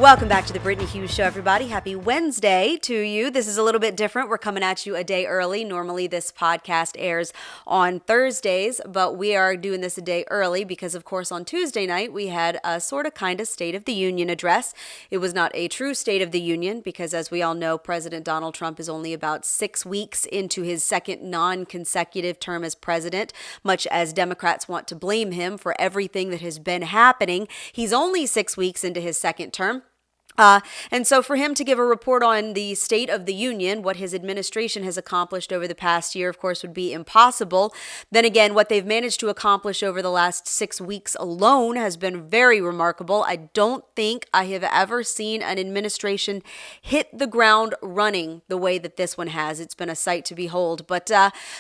Welcome back to the Brittany Hughes Show, everybody. Happy Wednesday to you. This is a little bit different. We're coming at you a day early. Normally, this podcast airs on Thursdays, but we are doing this a day early because, of course, on Tuesday night, we had a sort of kind of State of the Union address. It was not a true State of the Union because, as we all know, President Donald Trump is only about 6 weeks into his second non-consecutive term as president, much as Democrats want to blame him for everything that has been happening. He's only 6 weeks into his second term. And so for him to give a report on the State of the Union, what his administration has accomplished over the past year, of course, would be impossible. Then again, what they've managed to accomplish over the last 6 weeks alone has been very remarkable. I don't think I have ever seen an administration hit the ground running the way that this one has. It's been a sight to behold. But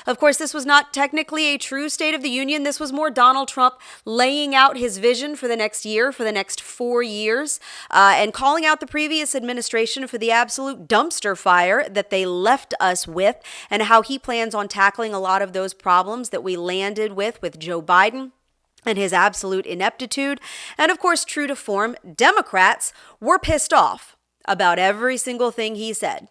of course, this was not technically a true State of the Union. This was more Donald Trump laying out his vision for the next year, for the next 4 years, and calling out the previous administration for the absolute dumpster fire that they left us with, and how he plans on tackling a lot of those problems that we landed with Joe Biden and his absolute ineptitude. And of course, true to form, Democrats were pissed off about every single thing he said.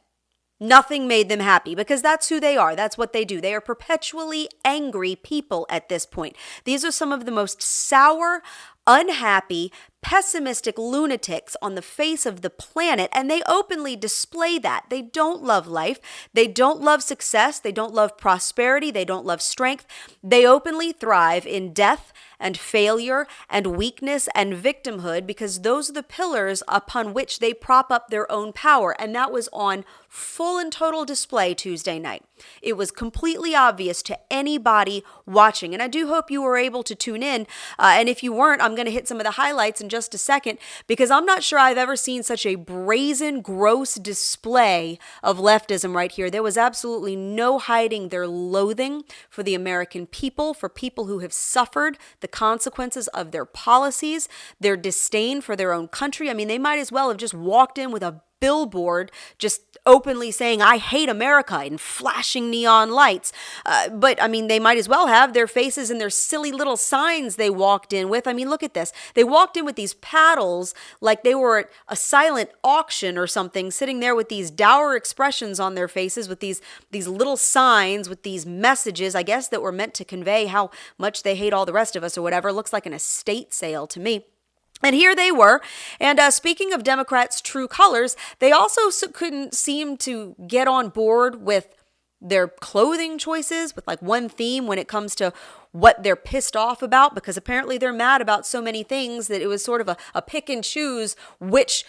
Nothing made them happy because that's who they are. That's what they do. They are perpetually angry people at this point. These are some of the most sour, unhappy, pessimistic lunatics on the face of the planet, and they openly display that. They don't love life. They don't love success. They don't love prosperity. They don't love strength. They openly thrive in death and failure and weakness and victimhood because those are the pillars upon which they prop up their own power, and that was on full and total display Tuesday night. It was completely obvious to anybody watching, and I do hope you were able to tune in, and if you weren't, I'm going to hit some of the highlights in just a second because I'm not sure I've ever seen such a brazen, gross display of leftism right here. There was absolutely no hiding their loathing for the American people, for people who have suffered the consequences of their policies, their disdain for their own country. I mean, they might as well have just walked in with a billboard just openly saying, "I hate America," and flashing neon lights. But I mean, they might as well have their faces and their silly little signs they walked in with. I mean, look at this. They walked in with these paddles like they were at a silent auction or something, sitting there with these dour expressions on their faces, with these little signs, with these messages, I guess, that were meant to convey how much they hate all the rest of us or whatever. It looks like an estate sale to me. And here they were. And speaking of Democrats' true colors, they also couldn't seem to get on board with their clothing choices, with like one theme when it comes to what they're pissed off about, because apparently they're mad about so many things that it was sort of a pick and choose which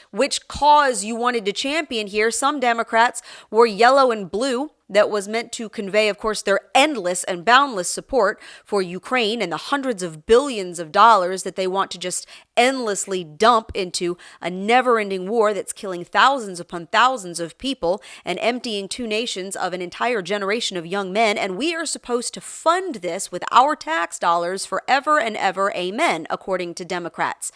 cause you wanted to champion here. Some Democrats wore yellow and blue. That was meant to convey, of course, their endless and boundless support for Ukraine and the hundreds of billions of dollars that they want to just endlessly dump into a never-ending war that's killing thousands upon thousands of people and emptying two nations of an entire generation of young men. And we are supposed to fund this with our tax dollars forever and ever. Amen, according to Democrats.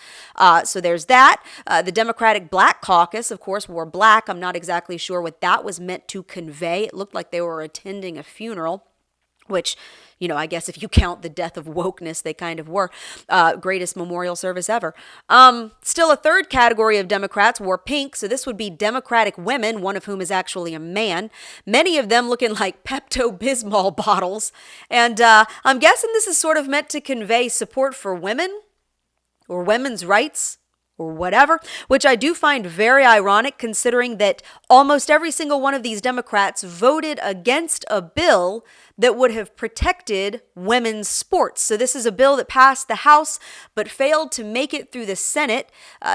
So there's that. The Democratic Black Caucus, of course, wore black. I'm not exactly sure what that was meant to convey. It looked like they were attending a funeral, which, you know, I guess if you count the death of wokeness, they kind of were. Greatest memorial service ever. Still, a third category of Democrats wore pink, so this would be Democratic women, one of whom is actually a man. Many of them looking like Pepto-Bismol bottles. And I'm guessing this is sort of meant to convey support for women or women's rights, or whatever, which I do find very ironic considering that almost every single one of these Democrats voted against a bill that would have protected women's sports. So this is a bill that passed the House but failed to make it through the Senate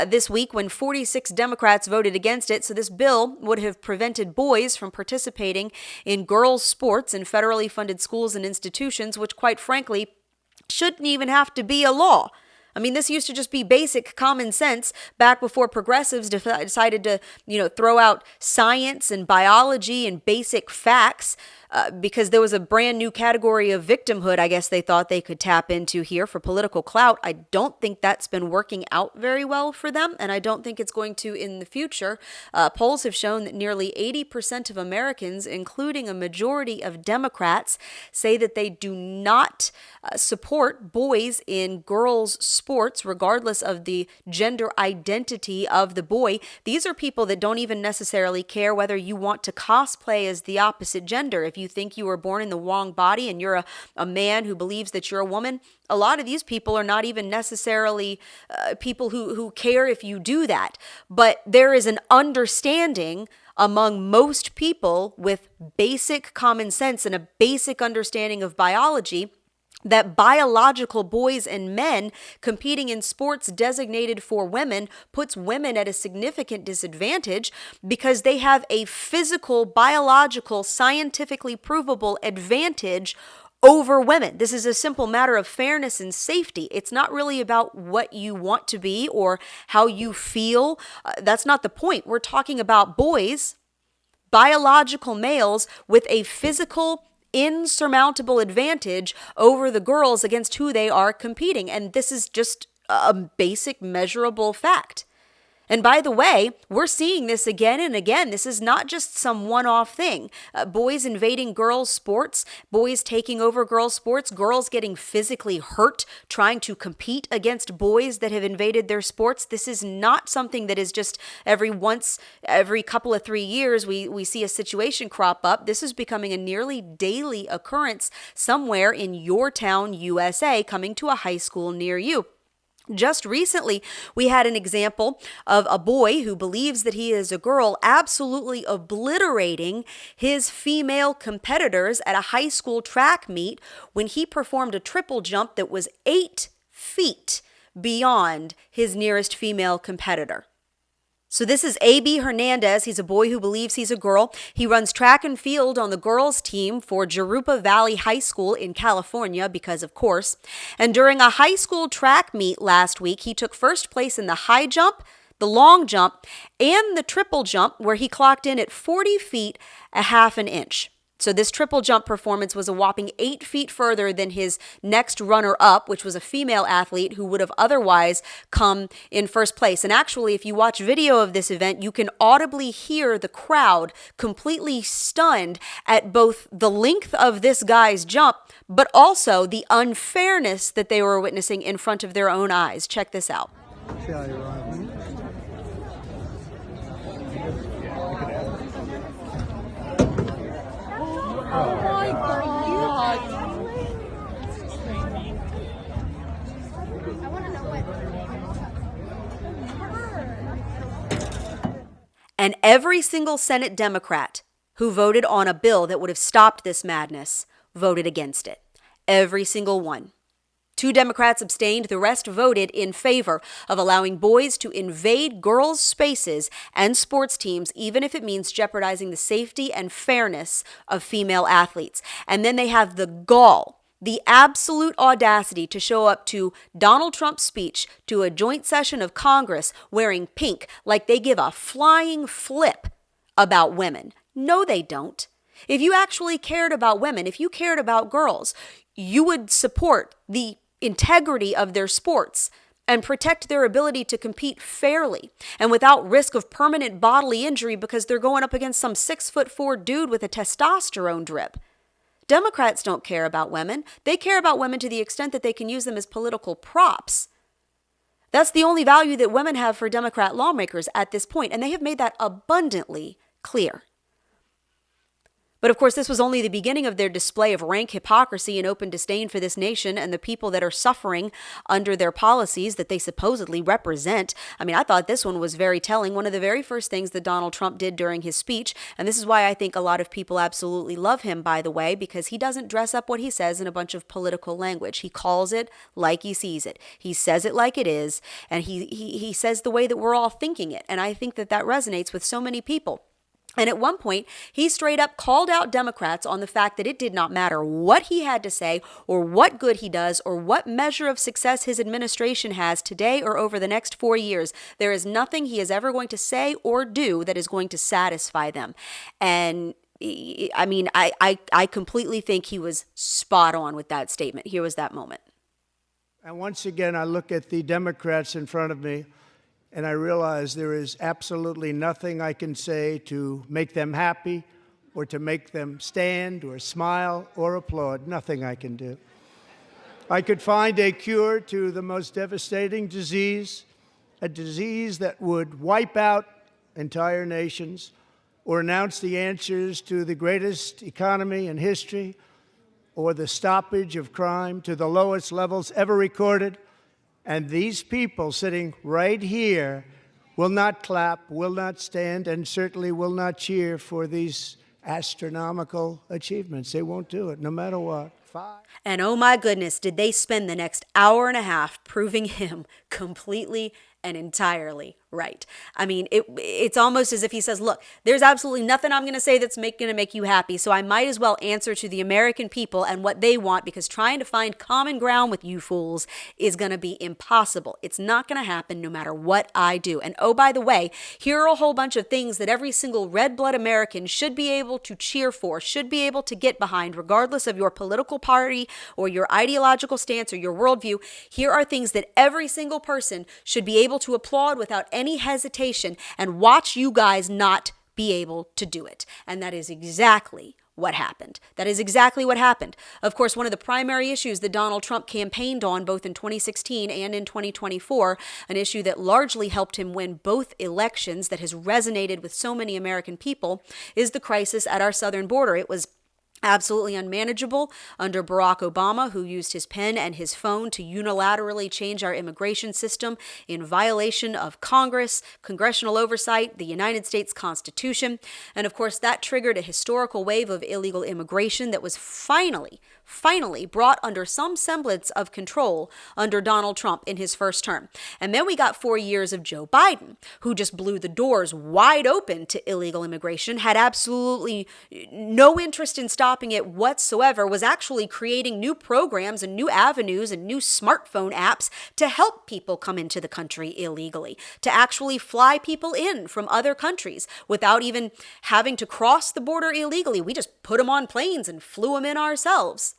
this week when 46 Democrats voted against it. So this bill would have prevented boys from participating in girls' sports in federally funded schools and institutions, which quite frankly shouldn't even have to be a law. I mean, this used to just be basic common sense back before progressives decided to, throw out science and biology and basic facts because there was a brand new category of victimhood, I guess they thought they could tap into here for political clout. I don't think that's been working out very well for them, and I don't think it's going to in the future. Polls have shown that nearly 80% of Americans, including a majority of Democrats, say that they do not support boys in girls' sports, regardless of the gender identity of the boy. These are people that don't even necessarily care whether you want to cosplay as the opposite gender. If you think you were born in the wrong body and you're a man who believes that you're a woman, a lot of these people are not even necessarily people who care if you do that. But there is an understanding among most people with basic common sense and a basic understanding of biology that biological boys and men competing in sports designated for women puts women at a significant disadvantage because they have a physical, biological, scientifically provable advantage over women. This is a simple matter of fairness and safety. It's not really about what you want to be or how you feel. That's not the point. We're talking about boys, biological males with a physical, insurmountable advantage over the girls against who they are competing. And this is just a basic measurable fact. And by the way, we're seeing this again and again. This is not just some one-off thing. Boys invading girls' sports, boys taking over girls' sports, girls getting physically hurt trying to compete against boys that have invaded their sports. This is not something that is just every couple of 3 years we see a situation crop up. This is becoming a nearly daily occurrence somewhere in your town, USA, coming to a high school near you. Just recently, we had an example of a boy who believes that he is a girl absolutely obliterating his female competitors at a high school track meet when he performed a triple jump that was 8 feet beyond his nearest female competitor. So this is A.B. Hernandez. He's a boy who believes he's a girl. He runs track and field on the girls' team for Jurupa Valley High School in California, because of course. And during a high school track meet last week, he took first place in the high jump, the long jump, and the triple jump, where he clocked in at 40 feet, a half an inch. So this triple jump performance was a whopping 8 feet further than his next runner-up, which was a female athlete who would have otherwise come in first place. And actually, if you watch video of this event, you can audibly hear the crowd completely stunned at both the length of this guy's jump, but also the unfairness that they were witnessing in front of their own eyes. Check this out. Oh my God! I want to know what. And every single Senate Democrat who voted on a bill that would have stopped this madness voted against it. Every single one. 2 Democrats abstained. The rest voted in favor of allowing boys to invade girls' spaces and sports teams, even if it means jeopardizing the safety and fairness of female athletes. And then they have the gall, the absolute audacity to show up to Donald Trump's speech, to a joint session of Congress, wearing pink like they give a flying flip about women. No, they don't. If you actually cared about women, if you cared about girls, you would support the integrity of their sports and protect their ability to compete fairly and without risk of permanent bodily injury because they're going up against some 6'4" dude with a testosterone drip. Democrats don't care about women. They care about women to the extent that they can use them as political props. That's the only value that women have for Democrat lawmakers at this point, and they have made that abundantly clear. But of course, this was only the beginning of their display of rank hypocrisy and open disdain for this nation and the people that are suffering under their policies that they supposedly represent. I mean, I thought this one was very telling. One of the very first things that Donald Trump did during his speech, and this is why I think a lot of people absolutely love him, by the way, because he doesn't dress up what he says in a bunch of political language. He calls it like he sees it. He says it like it is, and he says the way that we're all thinking it. And I think that resonates with so many people. And at one point, he straight up called out Democrats on the fact that it did not matter what he had to say or what good he does or what measure of success his administration has today or over the next 4 years. There is nothing he is ever going to say or do that is going to satisfy them. And I mean, I completely think he was spot on with that statement. Here was that moment. And once again, I look at the Democrats in front of me, and I realize there is absolutely nothing I can say to make them happy or to make them stand or smile or applaud. Nothing I can do. I could find a cure to the most devastating disease, a disease that would wipe out entire nations, or announce the answers to the greatest economy in history, or the stoppage of crime to the lowest levels ever recorded. And these people sitting right here will not clap, will not stand, and certainly will not cheer for these astronomical achievements. They won't do it, no matter what. And oh my goodness, did they spend the next hour and a half proving him completely and entirely right. I mean, it's almost as if he says, look, there's absolutely nothing I'm going to say that's going to make you happy, so I might as well answer to the American people and what they want, because trying to find common ground with you fools is going to be impossible. It's not going to happen no matter what I do. And oh, by the way, here are a whole bunch of things that every single red blood American should be able to cheer for, should be able to get behind, regardless of your political party or your ideological stance or your worldview. Here are things that every single person should be able to applaud without any hesitation, and watch you guys not be able to do it. And that is exactly what happened. That is exactly what happened. Of course, one of the primary issues that Donald Trump campaigned on both in 2016 and in 2024, an issue that largely helped him win both elections, that has resonated with so many American people, is the crisis at our southern border. It was absolutely unmanageable under Barack Obama, who used his pen and his phone to unilaterally change our immigration system in violation of Congress, congressional oversight, the United States Constitution. And of course, that triggered a historical wave of illegal immigration that was finally brought under some semblance of control under Donald Trump in his first term. And then we got 4 years of Joe Biden, who just blew the doors wide open to illegal immigration, had absolutely no interest in stopping it whatsoever, was actually creating new programs and new avenues and new smartphone apps to help people come into the country illegally, to actually fly people in from other countries without even having to cross the border illegally. We just put them on planes and flew them in ourselves.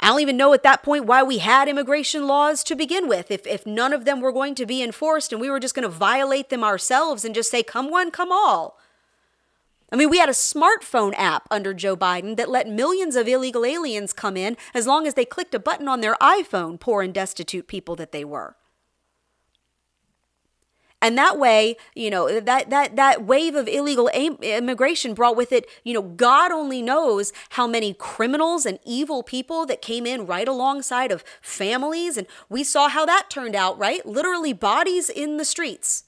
I don't even know at that point why we had immigration laws to begin with, if none of them were going to be enforced and we were just going to violate them ourselves and just say, come one, come all. I mean, we had a smartphone app under Joe Biden that let millions of illegal aliens come in as long as they clicked a button on their iPhone, poor and destitute people that they were. And that way, that wave of illegal immigration brought with it, God only knows how many criminals and evil people that came in right alongside of families. And we saw how that turned out, right? Literally bodies in the streets.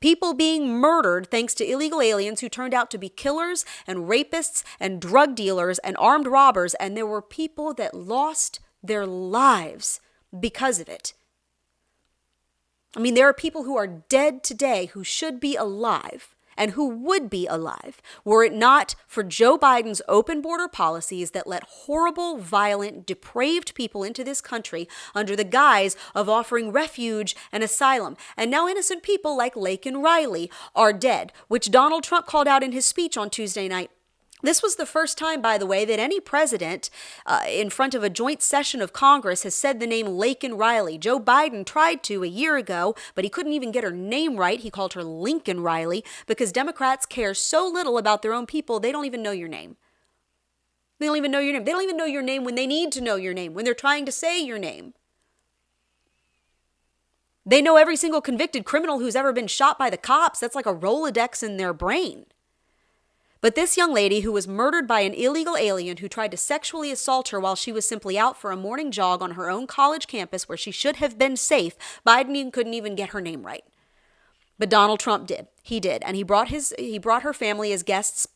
People being murdered thanks to illegal aliens who turned out to be killers and rapists and drug dealers and armed robbers. And there were people that lost their lives because of it. I mean, there are people who are dead today who should be alive and who would be alive were it not for Joe Biden's open border policies that let horrible, violent, depraved people into this country under the guise of offering refuge and asylum. And now innocent people like Laken Riley are dead, which Donald Trump called out in his speech on Tuesday night. This was the first time, by the way, that any president in front of a joint session of Congress has said the name Laken Riley. Joe Biden tried to a year ago, but he couldn't even get her name right. He called her Lincoln Riley because Democrats care so little about their own people, they don't even know your name. They don't even know your name. They don't even know your name when they need to know your name, when they're trying to say your name. They know every single convicted criminal who's ever been shot by the cops. That's like a Rolodex in their brain. But this young lady who was murdered by an illegal alien who tried to sexually assault her while she was simply out for a morning jog on her own college campus where she should have been safe, Biden couldn't even get her name right. But Donald Trump did. He did. And he brought her family as guests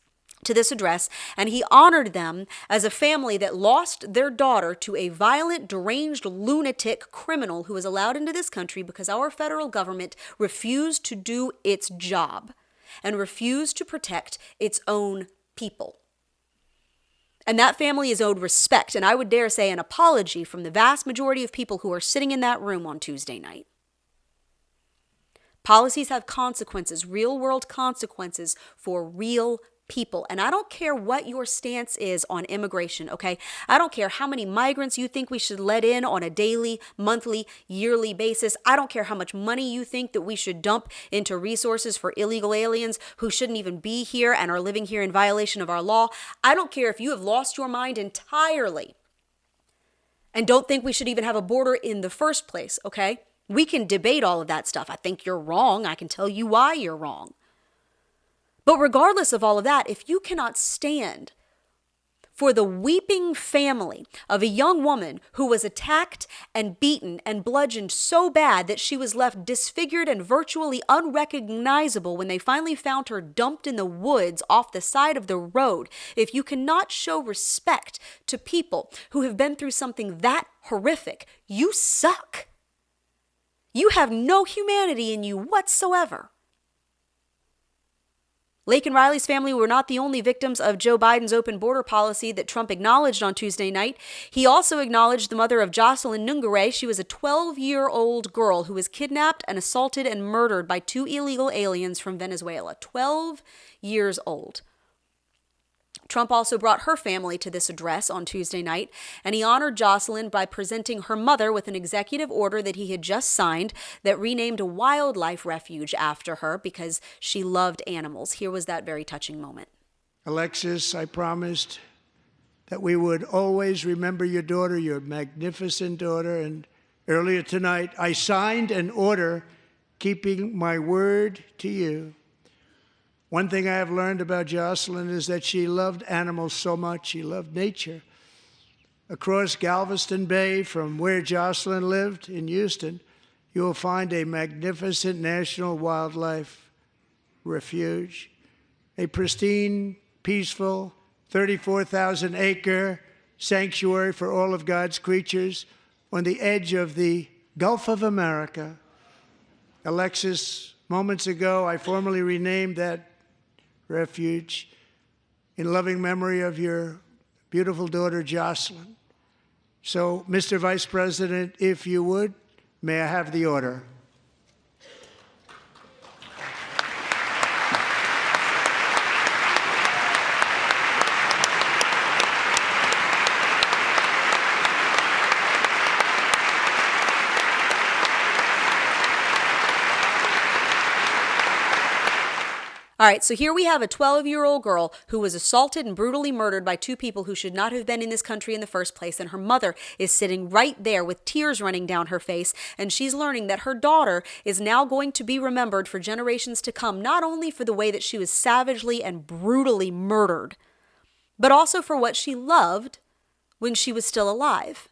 to this address, and he honored them as a family that lost their daughter to a violent, deranged, lunatic criminal who was allowed into this country because our federal government refused to do its job and refused to protect its own people. And that family is owed respect, and I would dare say an apology from the vast majority of people who are sitting in that room on Tuesday night. Policies have consequences, real-world consequences for real people. And I don't care what your stance is on immigration, okay? I don't care how many migrants you think we should let in on a daily, monthly, yearly basis. I don't care how much money you think that we should dump into resources for illegal aliens who shouldn't even be here and are living here in violation of our law. I don't care if you have lost your mind entirely and don't think we should even have a border in the first place, okay? We can debate all of that stuff. I think you're wrong. I can tell you why you're wrong. But regardless of all of that, if you cannot stand for the weeping family of a young woman who was attacked and beaten and bludgeoned so bad that she was left disfigured and virtually unrecognizable when they finally found her dumped in the woods off the side of the road, if you cannot show respect to people who have been through something that horrific, you suck. You have no humanity in you whatsoever. Lake and Riley's family were not the only victims of Joe Biden's open border policy that Trump acknowledged on Tuesday night. He also acknowledged the mother of Jocelyn Nungare. She was a 12-year-old girl who was kidnapped and assaulted and murdered by 2 illegal aliens from Venezuela. 12 years old. Trump also brought her family to this address on Tuesday night, and he honored Jocelyn by presenting her mother with an executive order that he had just signed that renamed a wildlife refuge after her because she loved animals. Here was that very touching moment. Alexis, I promised that we would always remember your daughter, your magnificent daughter, and earlier tonight I signed an order keeping my word to you. One thing I have learned about Jocelyn is that she loved animals so much. She loved nature. Across Galveston Bay, from where Jocelyn lived in Houston, you will find a magnificent national wildlife refuge, a pristine, peaceful, 34,000-acre sanctuary for all of God's creatures on the edge of the Gulf of America. Alexis, moments ago, I formally renamed that refuge in loving memory of your beautiful daughter, Jocelyn. So, Mr. Vice President, if you would, may I have the order? All right, so here we have a 12-year-old girl who was assaulted and brutally murdered by 2 people who should not have been in this country in the first place, and her mother is sitting right there with tears running down her face, and she's learning that her daughter is now going to be remembered for generations to come, not only for the way that she was savagely and brutally murdered, but also for what she loved when she was still alive.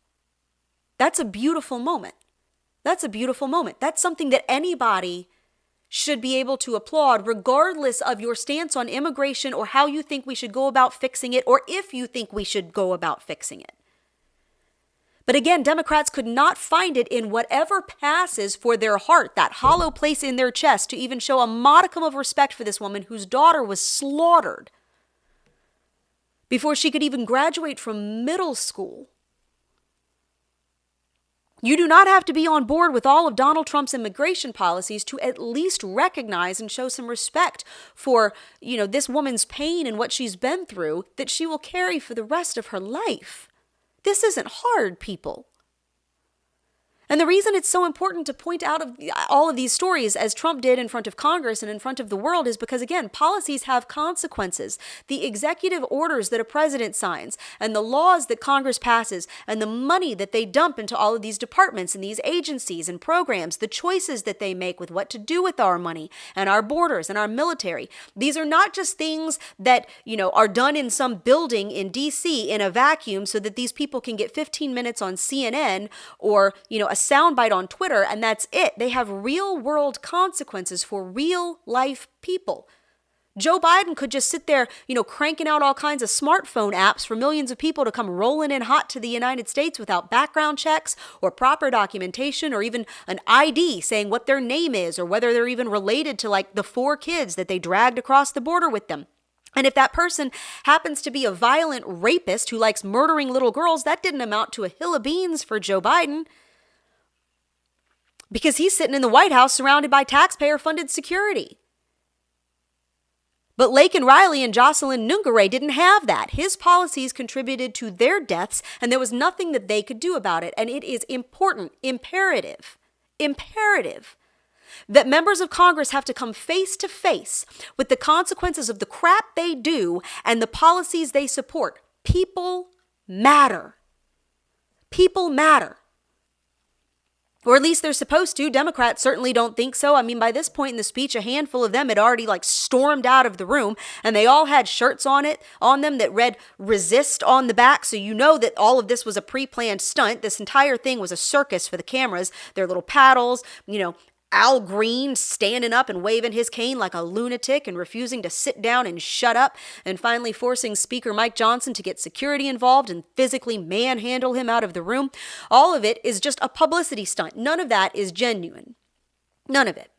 That's a beautiful moment. That's a beautiful moment. That's something that anybody should be able to applaud, regardless of your stance on immigration or how you think we should go about fixing it, or if you think we should go about fixing it. But again, Democrats could not find it in whatever passes for their heart, that hollow place in their chest, to even show a modicum of respect for this woman whose daughter was slaughtered before she could even graduate from middle school. You do not have to be on board with all of Donald Trump's immigration policies to at least recognize and show some respect for, this woman's pain and what she's been through that she will carry for the rest of her life. This isn't hard, people. And the reason it's so important to point out all of these stories, as Trump did in front of Congress and in front of the world, is because, again, policies have consequences. The executive orders that a president signs and the laws that Congress passes and the money that they dump into all of these departments and these agencies and programs, the choices that they make with what to do with our money and our borders and our military. These are not just things that, are done in some building in D.C. in a vacuum so that these people can get 15 minutes on CNN or, a soundbite on Twitter, and that's it. They have real world consequences for real life people. Joe Biden could just sit there, cranking out all kinds of smartphone apps for millions of people to come rolling in hot to the United States without background checks or proper documentation or even an ID saying what their name is or whether they're even related to the 4 kids that they dragged across the border with them. And if that person happens to be a violent rapist who likes murdering little girls, that didn't amount to a hill of beans for Joe Biden, because he's sitting in the White House surrounded by taxpayer-funded security. But Lake and Riley and Jocelyn Nungare didn't have that. His policies contributed to their deaths, and there was nothing that they could do about it. And it is important, imperative, that members of Congress have to come face to face with the consequences of the crap they do and the policies they support. People matter. People matter. Or at least they're supposed to. Democrats certainly don't think so. I mean, by this point in the speech, a handful of them had already stormed out of the room, and they all had shirts on them that read "resist" on the back. So you know that all of this was a pre-planned stunt. This entire thing was a circus for the cameras. Their little paddles, Al Green standing up and waving his cane like a lunatic and refusing to sit down and shut up, and finally forcing Speaker Mike Johnson to get security involved and physically manhandle him out of the room. All of it is just a publicity stunt. None of that is genuine. None of it.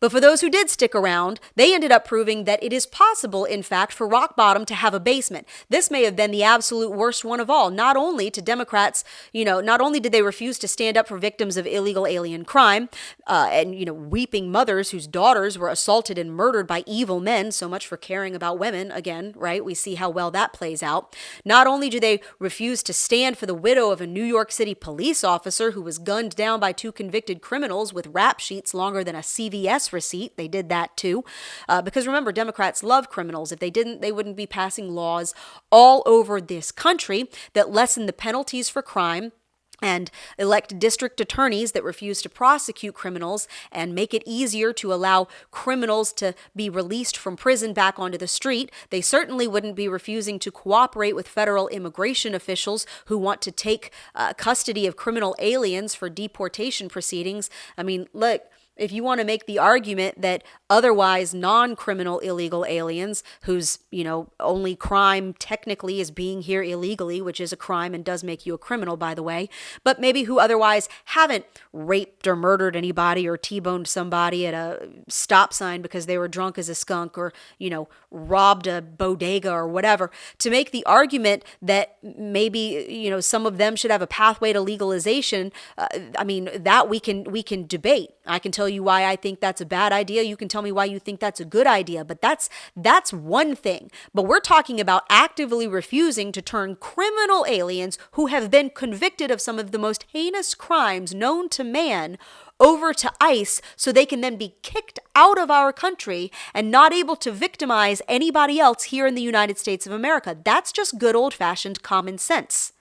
But for those who did stick around, they ended up proving that it is possible, in fact, for rock bottom to have a basement. This may have been the absolute worst one of all. Not only to Democrats, not only did they refuse to stand up for victims of illegal alien crime and weeping mothers whose daughters were assaulted and murdered by evil men, so much for caring about women, again, right? We see how well that plays out. Not only do they refuse to stand for the widow of a New York City police officer who was gunned down by 2 convicted criminals with rap sheets longer than a CVS receipt. They did that too. Because remember, Democrats love criminals. If they didn't, they wouldn't be passing laws all over this country that lessen the penalties for crime and elect district attorneys that refuse to prosecute criminals and make it easier to allow criminals to be released from prison back onto the street. They certainly wouldn't be refusing to cooperate with federal immigration officials who want to take custody of criminal aliens for deportation proceedings. I mean, look, if you want to make the argument that otherwise non-criminal illegal aliens whose, only crime technically is being here illegally, which is a crime and does make you a criminal, by the way, but maybe who otherwise haven't raped or murdered anybody or T-boned somebody at a stop sign because they were drunk as a skunk or, robbed a bodega or whatever, to make the argument that maybe, some of them should have a pathway to legalization, that we can debate. I can tell you why I think that's a bad idea. You can tell me why you think that's a good idea, but that's one thing. But we're talking about actively refusing to turn criminal aliens who have been convicted of some of the most heinous crimes known to man over to ICE so they can then be kicked out of our country and not able to victimize anybody else here in the United States of America. That's just good old-fashioned common sense.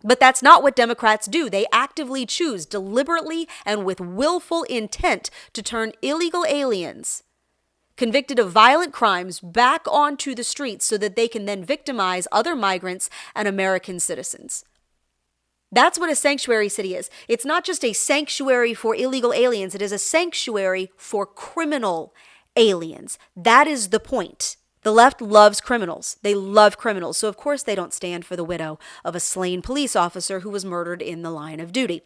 But that's not what Democrats do. They actively choose, deliberately and with willful intent, to turn illegal aliens convicted of violent crimes back onto the streets so that they can then victimize other migrants and American citizens. That's what a sanctuary city is. It's not just a sanctuary for illegal aliens. It is a sanctuary for criminal aliens. That is the point. The left loves criminals. They love criminals. So, of course, they don't stand for the widow of a slain police officer who was murdered in the line of duty.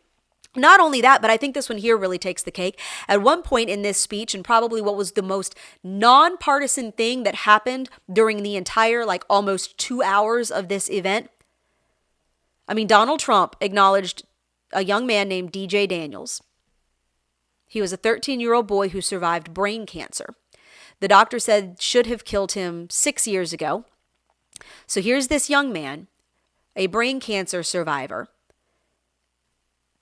Not only that, but I think this one here really takes the cake. At one point in this speech, and probably what was the most nonpartisan thing that happened during the entire, almost 2 hours of this event, Donald Trump acknowledged a young man named DJ Daniels. He was a 13-year-old boy who survived brain cancer. The doctor said should have killed him 6 years ago. So here's this young man, a brain cancer survivor.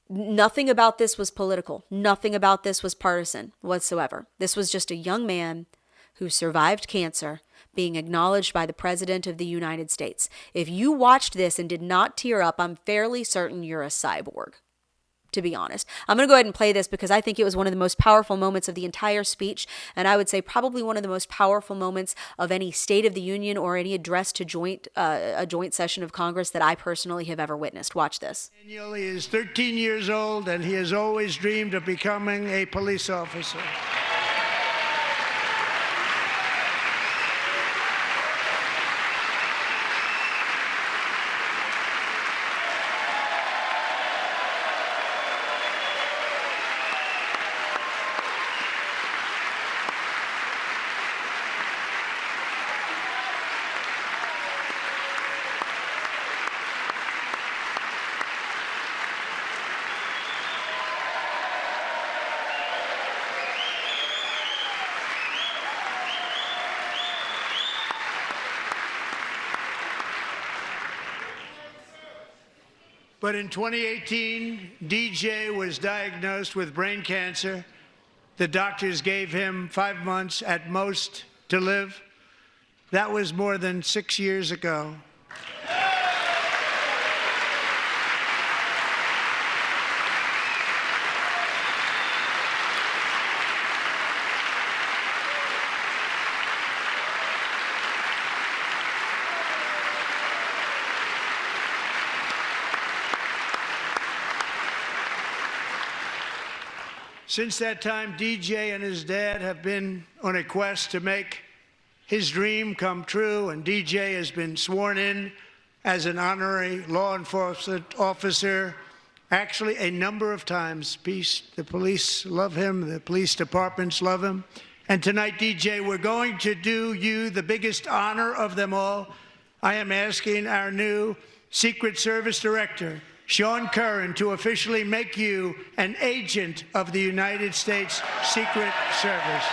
Nothing about this was political. Nothing about this was partisan whatsoever. This was just a young man who survived cancer being acknowledged by the President of the United States. If you watched this and did not tear up, I'm fairly certain you're a cyborg, to be honest. I'm going to go ahead and play this because I think it was one of the most powerful moments of the entire speech, and I would say probably one of the most powerful moments of any State of the Union or any address to a joint session of Congress that I personally have ever witnessed. Watch this. Daniel is 13 years old, and he has always dreamed of becoming a police officer. But in 2018, DJ was diagnosed with brain cancer. The doctors gave him 5 months at most to live. That was more than 6 years ago. Since that time, DJ and his dad have been on a quest to make his dream come true, and DJ has been sworn in as an honorary law enforcement officer actually a number of times. The police love him, the police departments love him. And tonight, DJ, we're going to do you the biggest honor of them all. I am asking our new Secret Service Director, Sean Curran, to officially make you an agent of the United States Secret Service.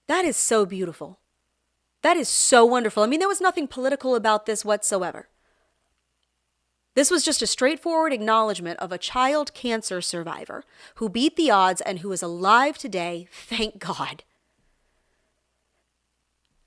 That is so beautiful. That is so wonderful. I mean, there was nothing political about this whatsoever. This was just a straightforward acknowledgement of a child cancer survivor who beat the odds and who is alive today, thank God.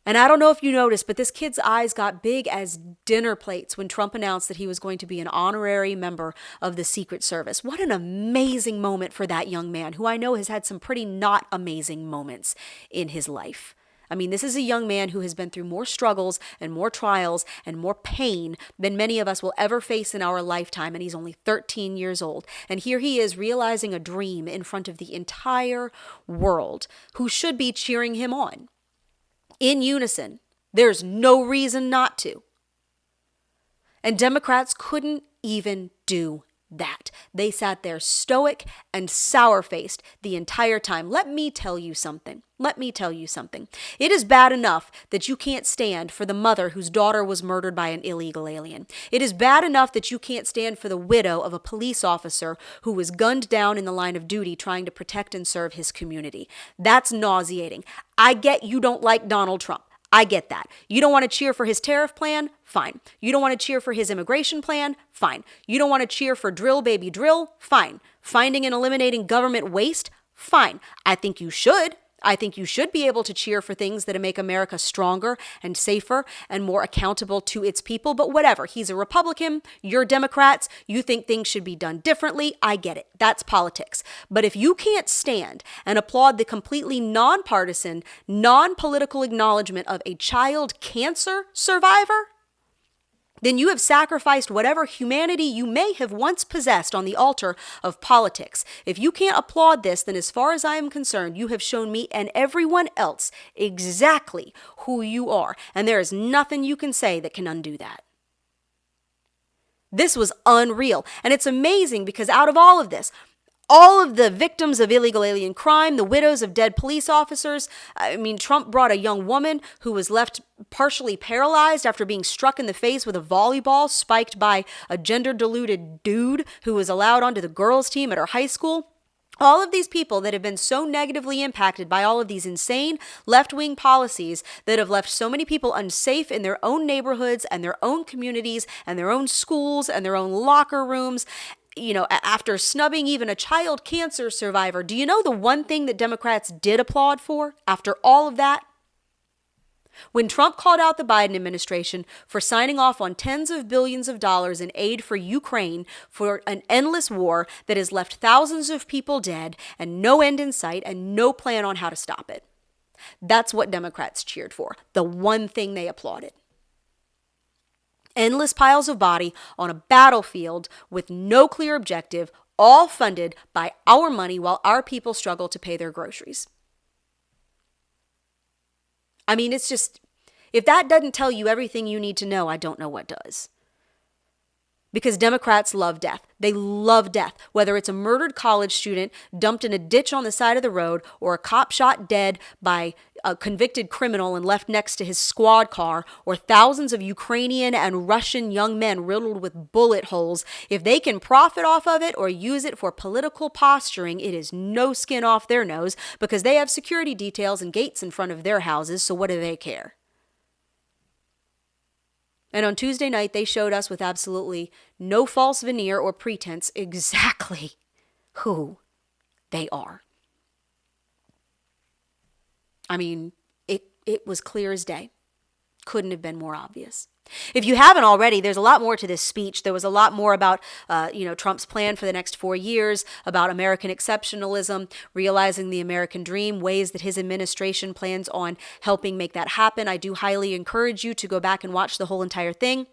And I don't know if you noticed, but this kid's eyes got big as dinner plates when Trump announced that he was going to be an honorary member of the Secret Service. What an amazing moment for that young man, who I know has had some pretty not amazing moments in his life. I mean, this is a young man who has been through more struggles and more trials and more pain than many of us will ever face in our lifetime, and he's only 13 years old. And here he is realizing a dream in front of the entire world, who should be cheering him on. In unison. There's no reason not to. And Democrats couldn't even do that. They sat there stoic and sour-faced the entire time. Let me tell you something. It is bad enough that you can't stand for the mother whose daughter was murdered by an illegal alien. It is bad enough that you can't stand for the widow of a police officer who was gunned down in the line of duty trying to protect and serve his community. That's nauseating. I get you don't like Donald Trump. I get that. You don't want to cheer for his tariff plan? Fine. You don't want to cheer for his immigration plan? Fine. You don't want to cheer for drill, baby, drill? Fine. Finding and eliminating government waste? Fine. I think you should. I think you should be able to cheer for things that make America stronger and safer and more accountable to its people. But whatever. He's a Republican. You're Democrats. You think things should be done differently. I get it. That's politics. But if you can't stand and applaud the completely nonpartisan, non-political acknowledgement of a child cancer survivor, then you have sacrificed whatever humanity you may have once possessed on the altar of politics. If you can't applaud this, then as far as I am concerned, you have shown me and everyone else exactly who you are. And there is nothing you can say that can undo that. This was unreal. And it's amazing because out of all of this, all of the victims of illegal alien crime, the widows of dead police officers. I mean, Trump brought a young woman who was left partially paralyzed after being struck in the face with a volleyball spiked by a gender-deluded dude who was allowed onto the girls' team at her high school. All of these people that have been so negatively impacted by all of these insane left-wing policies that have left so many people unsafe in their own neighborhoods and their own communities and their own schools and their own locker rooms. You know, after snubbing even a child cancer survivor, do you know the one thing that Democrats did applaud for after all of that? When Trump called out the Biden administration for signing off on tens of billions of dollars in aid for Ukraine for an endless war that has left thousands of people dead and no end in sight and no plan on how to stop it. That's what Democrats cheered for, the one thing they applauded. Endless piles of body on a battlefield with no clear objective, all funded by our money while our people struggle to pay their groceries. I mean, it's just, if that doesn't tell you everything you need to know, I don't know what does. Because Democrats love death. They love death, whether it's a murdered college student dumped in a ditch on the side of the road or a cop shot dead by a convicted criminal and left next to his squad car, or thousands of Ukrainian and Russian young men riddled with bullet holes. If they can profit off of it or use it for political posturing, it is no skin off their nose because they have security details and gates in front of their houses, so what do they care? And on Tuesday night, they showed us with absolutely no false veneer or pretense exactly who they are. I mean, it was clear as day. Couldn't have been more obvious. If you haven't already, there's a lot more to this speech. There was a lot more about, Trump's plan for the next 4 years, about American exceptionalism, realizing the American dream, ways that his administration plans on helping make that happen. I do highly encourage you to go back and watch the whole entire thing.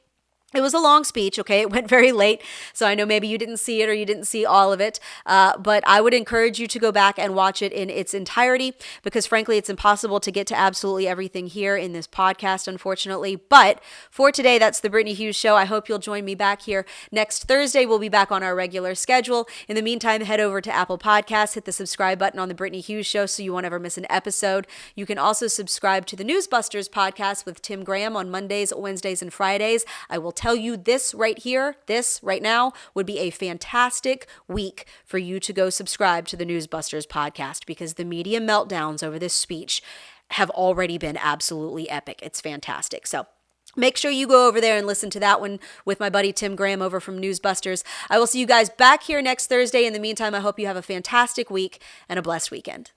It was a long speech, okay? It went very late, so I know maybe you didn't see it or you didn't see all of it, but I would encourage you to go back and watch it in its entirety because, frankly, it's impossible to get to absolutely everything here in this podcast, unfortunately. But for today, that's the Brittany Hughes Show. I hope you'll join me back here next Thursday. We'll be back on our regular schedule. In the meantime, head over to Apple Podcasts, hit the subscribe button on the Brittany Hughes Show so you won't ever miss an episode. You can also subscribe to the Newsbusters podcast with Tim Graham on Mondays, Wednesdays, and Fridays. I will tell you this right here, this right now would be a fantastic week for you to go subscribe to the Newsbusters podcast because the media meltdowns over this speech have already been absolutely epic. It's fantastic. So make sure you go over there and listen to that one with my buddy Tim Graham over from Newsbusters. I will see you guys back here next Thursday. In the meantime, I hope you have a fantastic week and a blessed weekend.